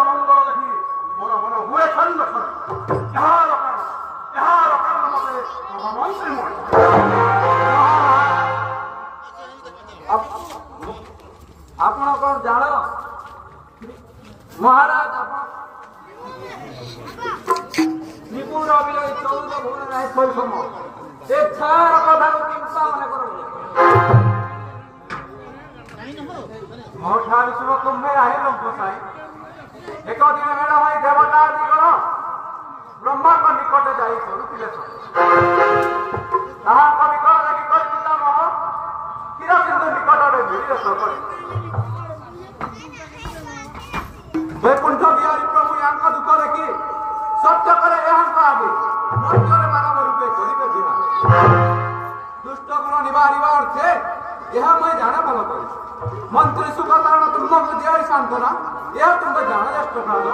ମଙ୍ଗଳ ଦେଖି ମୋର ମନ ହୁଏ ଛନ୍ନ ଛନ୍ନ। ଏହାର କାରଣ ମୋତେ ମନ୍ତ୍ରୀ ମୁଁ ଆପଣ କଣ ଜାଣ ମହାରାଜ ଆପଣ ନିପୁଣ ଅଭିନୟ 14 ଭୁବନ ରାୟ ପରିଶ୍ରମ ଏ ଛାର କଥାକୁ ଚିନ୍ତା ମନେ କରନ୍ତୁ। ମୋ ଠାରୁ ଶୁଣ ତୁମେ আহিଲ ଗୋସାଇ ଏକ ଦିନ ମେଳ ହୋଇ ଦେବତା ଦିଗଣ ବ୍ରହ୍ମାଙ୍କ ନିକଟ ଯାଇ କରୁଥିଲେ ତାହାଙ୍କ ନିକଟ ଦେଖି କରି ପିତାମହ କ୍ଷୀର ସିନ୍ଧୁ ନିକଟରେ ଭିଡ଼ିରେ କରି ବୈକୁଣ୍ଠ ବିହାରୀ ପ୍ରଭୁ ୟାଙ୍କ ଦୁଃଖ ଦେଖି ସତ୍ୟ କରେ ଏହାଙ୍କ ଆଗେ ମନ୍ଦିରରେ ମାନବ ରୂପେ କରିବେ ବିହାର ଦୁଷ୍ଟ ଗୁଣ ନିବାରିବା ଅର୍ଥେ ଏହା ମୁଁ ଜାଣେ ଭଲ କରି ମନ୍ତ୍ରୀ ସୁଖତାରଣ ତୁମକୁ ଦିଆଇ ସାନ୍ତ୍ୱନା ଏହା ତୁମେ ଜାଣ ଜ୍ୟେଷ୍ଠ ପ୍ରାଣ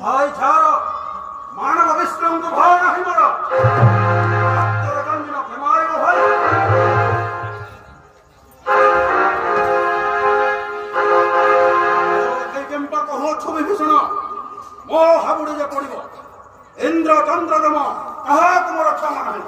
ଭାଇ ଛାର ମାନବ ବିଷ୍ଣୁଙ୍କୁ ଭୟ ନାହିଁ ମୋର ଜନ୍ମିନ ପ୍ରେମାଳିବ ଭାଇ କେମ୍ପା କହୁଛୁ ବିଭୀଷଣ ମୋ ହାବୁଡ଼ି ଯେ ପଡ଼ିବ ଇନ୍ଦ୍ର ଚନ୍ଦ୍ର ଦମ କାହାକୁ ମୋର କ୍ଷମା ନାହିଁ।